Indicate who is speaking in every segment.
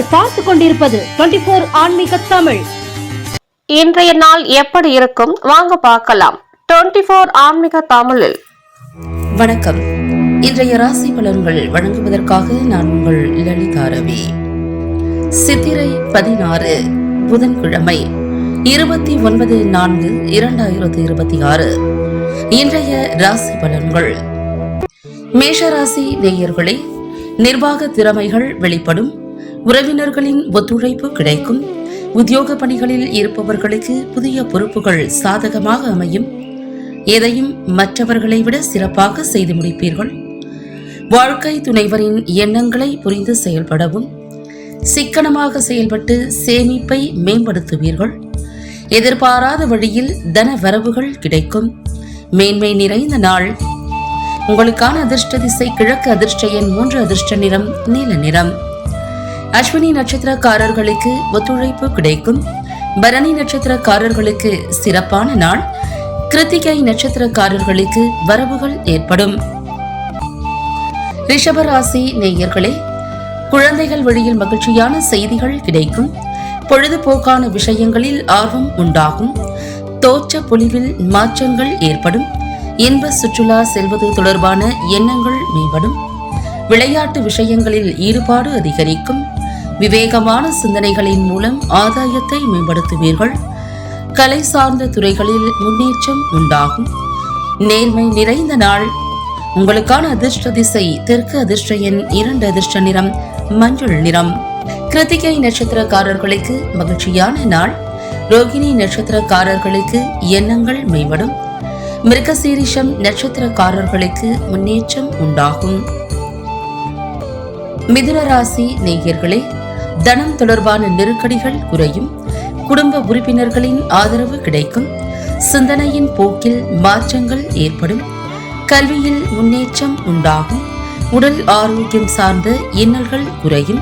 Speaker 1: நீங்கள் பார்த்து கொண்டிருப்பது 24 ஆன்மீக தமிழ்.
Speaker 2: இன்றைய நாள் எப்படி இருக்கும் வாங்க பார்க்கலாம். 24 ஆன்மீக தமிழில்
Speaker 3: வணக்கம். இன்றைய ராசி பலன்கள் வழங்குவதற்காக நான் உங்கள் லலிதா ரவி. சித்திரை 16 புதன்கிழமை 29/4/2026. இன்றைய ராசி பலன்கள். மேஷராசி நேயர்களே, நிர்வாக திறமைகள் வெளிப்படும். உறவினர்களின் ஒத்துழைப்பு கிடைக்கும். உத்தியோக பணிகளில் இருப்பவர்களுக்கு புதிய பொறுப்புகள் சாதகமாக அமையும். எதையும் மற்றவர்களை விட சிறப்பாக செய்து முடிப்பீர்கள். வாழ்க்கை துணைவரின் எண்ணங்களை புரிந்து செயல்படவும் சிக்கனமாக செயல்பட்டு சேமிப்பை மேம்படுத்துவீர்கள். எதிர்பாராத வழியில் தன வரவுகள் கிடைக்கும். மேன்மை நிறைந்த நாள். உங்களுக்கான அதிர்ஷ்ட திசை கிழக்கு. அதிர்ஷ்ட எண் 3. அதிர்ஷ்ட நிறம் நீல நிறம். அஸ்வினி நட்சத்திரக்காரர்களுக்கு ஒத்துழைப்பு கிடைக்கும். பரணி நட்சத்திரக்காரர்களுக்கு சிறப்பான நாள். கிருத்திகை நட்சத்திரக்காரர்களுக்கு வரவுகள் ஏற்படும். ரிஷபராசி நேயர்களே, குழந்தைகள் வழியில் மகிழ்ச்சியான செய்திகள் கிடைக்கும். பொழுதுபோக்கான விஷயங்களில் ஆர்வம் உண்டாகும். தோற்ற பொலிவில் மாற்றங்கள் ஏற்படும். இன்ப சுற்றுலா செல்வது தொடர்பான எண்ணங்கள் மேம்படும். விளையாட்டு விஷயங்களில் ஈடுபாடு அதிகரிக்கும். விவேகமான சிந்தனைகளின் மூலம் ஆதாயத்தை மேம்படுத்துவீர்கள். கலை சார்ந்த துறைகளில் முன்னேற்றம் உண்டாகும். நேர்மை நிறைந்த நாள். உங்களுக்கான அதிர்ஷ்ட திசை தெற்கு. அதிர்ஷ்ட எண் 2. அதிர்ஷ்ட நிறம் மஞ்சள் நிறம். கிருத்திகை நட்சத்திரக்காரர்களுக்கு மகிழ்ச்சியான நாள். ரோகிணி நட்சத்திரக்காரர்களுக்கு எண்ணங்கள் மேம்படும். மிருகசீரிஷம் நட்சத்திரக்காரர்களுக்கு முன்னேற்றம் உண்டாகும். மிதுன ராசி நேயர்களே, தனம் தொடர்பான நெருக்கடிகள் குறையும். குடும்ப உறுப்பினர்களின் ஆதரவு கிடைக்கும். சிந்தனையின் போக்கில் மாற்றங்கள் ஏற்படும். கல்வியில் முன்னேற்றம் உண்டாகும். உடல் ஆரோக்கியம் சார்ந்த இன்னல்கள் குறையும்.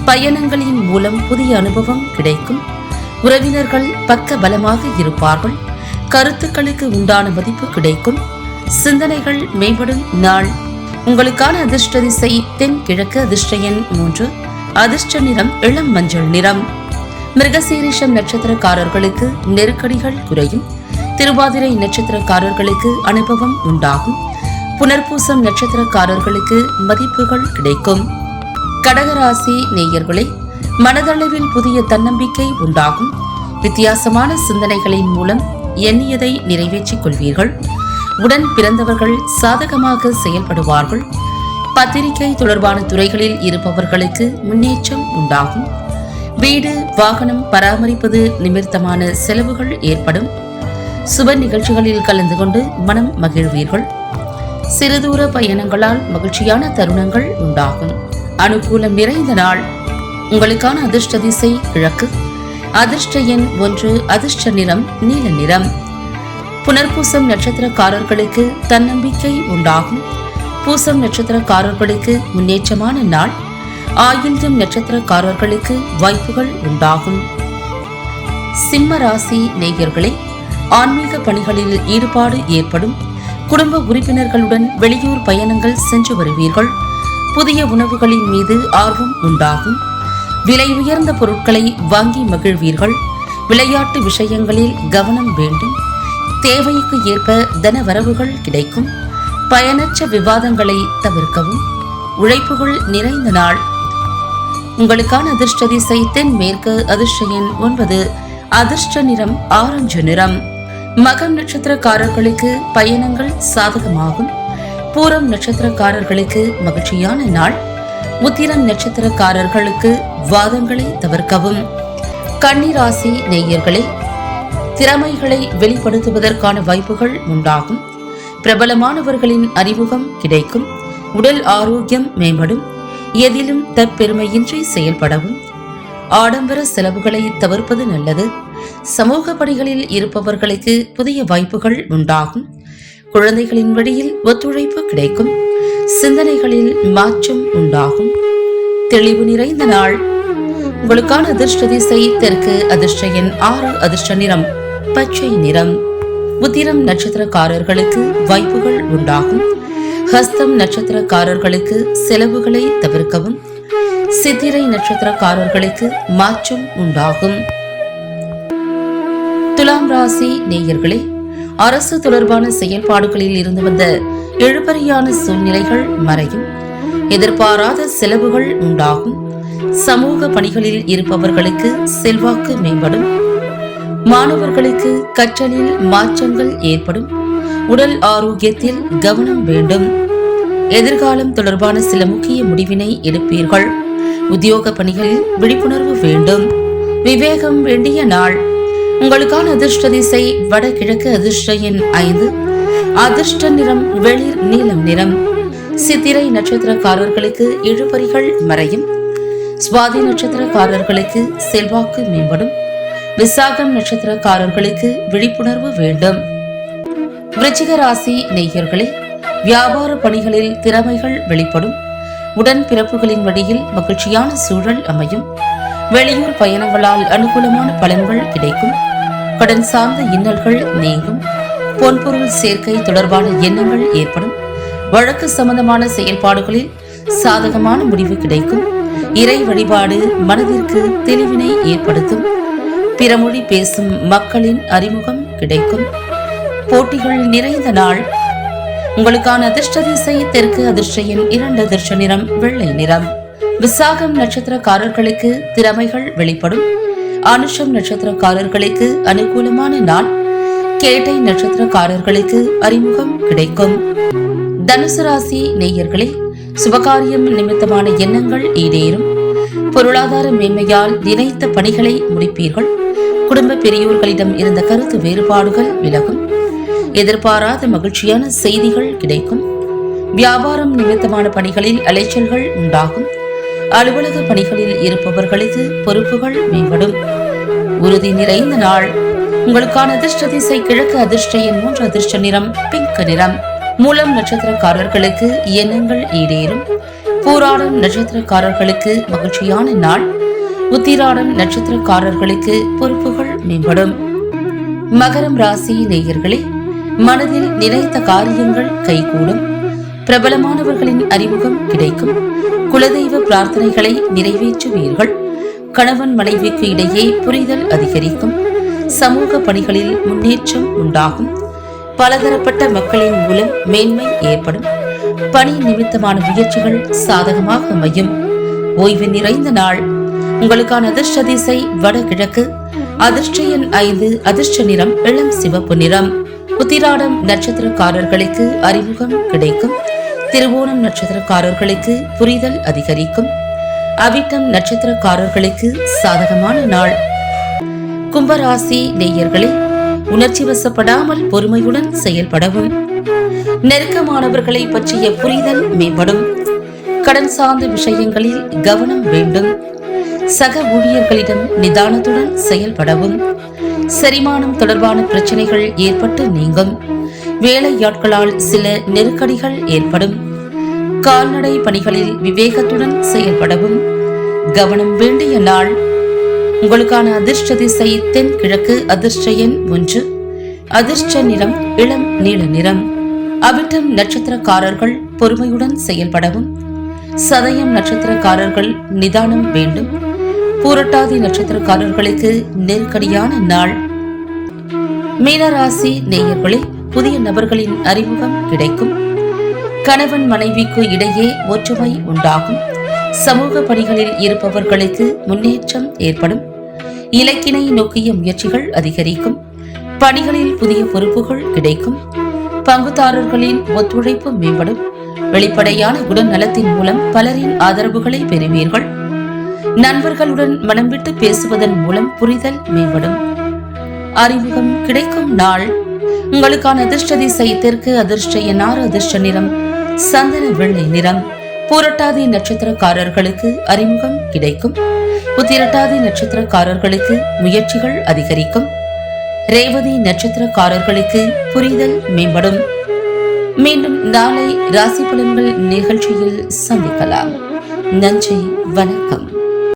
Speaker 3: பயணங்களின் மூலம் புதிய அனுபவம் கிடைக்கும். உறவினர்கள் பக்க பலமாக இருப்பார்கள். கருத்துக்களுக்கு உண்டான மதிப்பு கிடைக்கும். சிந்தனைகள் மேம்படும் நாள். உங்களுக்கான அதிர்ஷ்ட திசை தென் கிழக்கு. அதிர்ஷ்ட எண் 3. அதிர்ஷ்ட நிறம் இளம் மஞ்சள் நிறம். மிருகசீரிஷம் நட்சத்திரக்காரர்களுக்கு நெருக்கடிகள் குறையும். திருவாதிரை நட்சத்திரக்காரர்களுக்கு அனுபவம் உண்டாகும். புனர்பூசம் நட்சத்திரக்காரர்களுக்கு மதிப்புகள் கிடைக்கும். கடகராசி நேயர்களே, மனதளவில் புதிய தன்னம்பிக்கை உண்டாகும். வித்தியாசமான சிந்தனைகளின் மூலம் எண்ணியதை நிறைவேற்றிக் கொள்வீர்கள். உடன் பிறந்தவர்கள் சாதகமாக செயல்படுவார்கள். பத்திரிகை தொடர்பான துறைகளில் இருப்பவர்களுக்கு முன்னேற்றம் உண்டாகும். வீடு வாகனம் பராமரிப்பது நிமித்தமான செலவுகள் ஏற்படும். சுப நிகழ்ச்சிகளில் கலந்து கொண்டு மனம் மகிழ்வீர்கள். சிறுதூர பயணங்களால் மகிழ்ச்சியான தருணங்கள் உண்டாகும். அனுகூலம் நிறைந்த நாள். உங்களுக்கான அதிர்ஷ்ட திசை கிழக்கு. அதிர்ஷ்ட எண் 1. அதிர்ஷ்ட நிறம் நீல நிறம். புனர்பூசம் நட்சத்திரக்காரர்களுக்கு தன்னம்பிக்கை உண்டாகும். பூசம் நட்சத்திரக்காரர்களுக்கு முன்னேற்றமான நாள். ஆயில்யம் நட்சத்திரக்காரர்களுக்கு வாய்ப்புகள் உண்டாகும். சிம்ம ராசி நேயர்களே, ஆன்மீக பணிகளில் ஈடுபாடு ஏற்படும். குடும்ப உறுப்பினர்களுடன் வெளியூர் பயணங்கள் சென்று வருவீர்கள். புதிய உணவுகளின் மீது ஆர்வம் உண்டாகும். விலை உயர்ந்த பொருட்களை வாங்கி மகிழ்வீர்கள். விளையாட்டு விஷயங்களில் கவனம் வேண்டும். தேவைக்கு ஏற்ப தன வரவுகள் கிடைக்கும். பயனற்ற விவாதங்களை தவிர்க்கவும். உழைப்புகள் நிறைந்த நாள். உங்களுக்கான அதிர்ஷ்ட திசை தென் மேற்கு. அதிர்ஷ்ட எண் 9. அதிர்ஷ்ட நிறம் ஆரஞ்சு நிறம். மகம் நட்சத்திரக்காரர்களுக்கு பயணங்கள் சாதகமாகும். பூரம் நட்சத்திரக்காரர்களுக்கு மகிழ்ச்சியான நாள். உத்திரம் நட்சத்திரக்காரர்களுக்கு வாதங்களை தவிர்க்கவும். கன்னிராசி நேயர்களே, திறமைகளை வெளிப்படுத்துவதற்கான வாய்ப்புகள் உண்டாகும். பிரபலமானவர்களின் அறிமுகம் கிடைக்கும். உடல் ஆரோக்கியம் மேம்படும். எதிலும் தற்பெருமையின்றி செயல்படவும். ஆடம்பர செலவுகளை தவிர்ப்பது நல்லது. சமூக பணிகளில் இருப்பவர்களுக்கு புதிய வாய்ப்புகள் உண்டாகும். குழந்தைகளின் வழியில் ஒத்துழைப்பு கிடைக்கும். சிந்தனைகளில் மாற்றம் உண்டாகும். தெளிவு நிறைந்த நாள். உங்களுக்கான அதிர்ஷ்ட திசை தெற்கு. அதிர்ஷ்ட எண் 6. அதிர்ஷ்ட நிறம் பச்சை நிறம். உத்திரம் நட்சத்திரக்காரர்களுக்கு வாய்ப்புகள் உண்டாகும். ஹஸ்தம் நட்சத்திரக்காரர்களுக்கு செலவுகளை தவிர்க்கவும். சித்திரை நட்சத்திரக்காரர்களுக்கு மாற்றம் உண்டாகும். துலாம் ராசி நேயர்களே, அரசு தொடர்பான செயல்பாடுகளில் இருந்து வந்த இழுபறியான சூழ்நிலைகள் மறையும். எதிர்பாராத செலவுகள் உண்டாகும். சமூக பணிகளில் இருப்பவர்களுக்கு செல்வாக்கு மேம்படும். மாணவர்களுக்கு கற்றலில் மாற்றங்கள் ஏற்படும். உடல் ஆரோக்கியத்தில் கவனம் வேண்டும். எதிர்காலம் தொடர்பான சில முக்கிய முடிவினை எடுப்பீர்கள். உத்தியோக பணிகளில் விழிப்புணர்வு வேண்டும். விவேகம் வேண்டிய நாள். உங்களுக்கான அதிர்ஷ்ட திசை வடகிழக்கு. அதிர்ஷ்ட எண் 5. அதிர்ஷ்ட நிறம் வெளிர் நீலம் நிறம். சித்திரை நட்சத்திரக்காரர்களுக்கு இழுபறிகள் மறையும். சுவாதி நட்சத்திரக்காரர்களுக்கு செல்வாக்கு மேம்படும். விசாகம் நட்சத்திரக்காரர்களுக்கு விழிப்புணர்வு வேண்டும். விருச்சிக ராசி நேயர்களே, வியாபார பணிகளில் திறமைகள் வெளிப்படும். உடன் பிறப்புகளின் வழியில் மகிழ்ச்சியான சூழல் அமையும். வெளியூர் பயணங்களால் அனுகூலமான பலன்கள் கிடைக்கும். கடன் சார்ந்த இன்னல்கள் நீங்கும். பொன்பொருள் சேர்க்கை தொடர்பான எண்ணங்கள் ஏற்படும். வழக்கு சம்பந்தமான செயல்பாடுகளில் சாதகமான முடிவு கிடைக்கும். இறை வழிபாடு மனதிற்கு தெளிவினை ஏற்படுத்தும். பிறமொழி பேசும் மக்களின் அறிமுகம் கிடைக்கும். போட்டிகள் நிறைந்த நாள். உங்களுக்கான அதிர்ஷ்ட திசை தெற்கு. அதிர்ஷ்ட எண் 2. அதிர்ஷ்ட நிறம் வெள்ளை நிறம். விசாகம் நட்சத்திரக்காரர்களுக்கு திறமைகள் வெளிப்படும். அனுஷம் நட்சத்திரக்காரர்களுக்கு அனுகூலமான நாள். கேட்டை நட்சத்திரக்காரர்களுக்கு அறிமுகம் கிடைக்கும். தனுசு ராசி நேயர்களே, சுபகாரியம் நிமித்தமான எண்ணங்கள் ஈடேறும். பொருளாதார மேன்மையால் நினைத்த பணிகளை முடிப்பீர்கள். குடும்ப பெரியோர்களிடம் இருந்த கருத்து வேறுபாடுகள் விலகும். எதிர்பாராத மகிழ்ச்சியான செய்திகள் கிடைக்கும். வியாபாரம் நிமித்தமான பணிகளில் அலைச்சல்கள் உண்டாகும். அலுவலக பணிகளில் இருப்பவர்களுக்கு பொறுப்புகள் மேம்படும். உறுதி நிறைந்த நாள். உங்களுக்கான அதிர்ஷ்ட திசை கிழக்கு. அதிர்ஷ்ட எண் 3. அதிர்ஷ்ட நிறம் பிங்க் நிறம். மூலம் நட்சத்திரக்காரர்களுக்கு எண்ணங்கள் ஈடேறும். பூராடம் நட்சத்திரக்காரர்களுக்கு மகிழ்ச்சியான நாள். உத்திராடம் நட்சத்திரக்காரர்களுக்கு பொறுப்புகள் மேம்படும். மகரம் ராசி நேயர்களே, மனதில் நினைத்த காரியங்கள் கைகூடும். பிரபலமானவர்களின் அறிமுகம் கிடைக்கும். குலதெய்வ பிரார்த்தனைகளை நிறைவேற்றுவீர்கள். கணவன் மனைவிக்கு இடையே புரிதல் அதிகரிக்கும். சமூக பணிகளில் முன்னேற்றம் உண்டாகும். பலதரப்பட்ட மக்களின் மூலம் மேன்மை ஏற்படும். பணி நிமித்தமான முயற்சிகள் சாதகமாக அமையும். ஓய்வு நிறைந்த நாள். உங்களுக்கான அதிர்ஷ்ட திசை வடகிழக்கு. அதிர்ஷ்ட எண் 5. அதிர்ஷ்ட நிறம் இளம் சிவப்பு நிறம். உத்திராடம் நட்சத்திரக்காரர்களுக்கு அறிமுகம் கிடைக்கும். திருவோணம் நட்சத்திரக்காரர்களுக்கு புரிதல் அதிகரிக்கும். அவிட்டம் நட்சத்திரக்காரர்களுக்கு சாதகமான நாள். கும்பராசி நேயர்களே, உணர்ச்சி வசப்படாமல் பொறுமையுடன் செயல்படவும். நெருக்கமானவர்களை பற்றிய புரிதல் மேம்படும். கடன் சார்ந்த விஷயங்களில் கவனம் வேண்டும். சக ஊழியர்களிடம் நிதானத்துடன் செயல்படவும். செரிமானம் தொடர்பான பிரச்சனைகள் ஏற்பட்டு நீங்கும். வேலையாட்களால் சில நெருக்கடிகள் ஏற்படும். கால்நடை பணிகளில் விவேகத்துடன் செயல்படவும். கவனம் வேண்டிய நாள். உங்களுக்கான அதிர்ஷ்ட திசை தென்கிழக்கு. அதிர்ஷ்ட எண் 1. அதிர்ஷ்ட நிறம் இளம் நீல நிறம். அவிட்டம் நட்சத்திரக்காரர்கள் பொறுமையுடன் செயல்படவும். சதயம் நட்சத்திரக்காரர்கள் நிதானம் வேண்டும். பூரட்டாதி நட்சத்திரக்காரர்களுக்கு நெருக்கடியான நாள். மீனராசி நேயர்களே, புதிய நபர்களின் அறிமுகம் கிடைக்கும். கணவன் மனைவிக்கு இடையே ஒற்றுமை உண்டாகும். சமூக பணிகளில் இருப்பவர்களுக்கு முன்னேற்றம் ஏற்படும். இலக்கினை நோக்கிய முயற்சிகள் அதிகரிக்கும். பணிகளில் புதிய பொறுப்புகள் கிடைக்கும். பங்குதாரர்களின் ஒத்துழைப்பு மேம்படும். வெளிப்படையான குணநலத்தின் மூலம் பலரின் ஆதரவுகளை பெறுவீர்கள். நண்பர்களுடன் மனம் விட்டு பேசுவதன் மூலம் புரிதல் மேம்படும். அறிமுகம் கிடைக்கும் நாள். உங்களுக்கான அதிர்ஷ்ட திசை தெற்கு. அதிர்ஷ்ட எண் 6. அதிர்ஷ்ட நிறம் சந்தன வெள்ளை நிறம். பூரட்டாதி நட்சத்திரக்காரர்களுக்கு அறிமுகம் கிடைக்கும். உத்திரட்டாதி நட்சத்திரக்காரர்களுக்கு முயற்சிகள் அதிகரிக்கும். ரேவதி நட்சத்திரக்காரர்களுக்கு புரிதல் மேம்படும். மீண்டும் நாளை ராசி பலன்கள் நிகழ்ச்சியில் சந்திக்கலாம். நன்றி, வணக்கம்.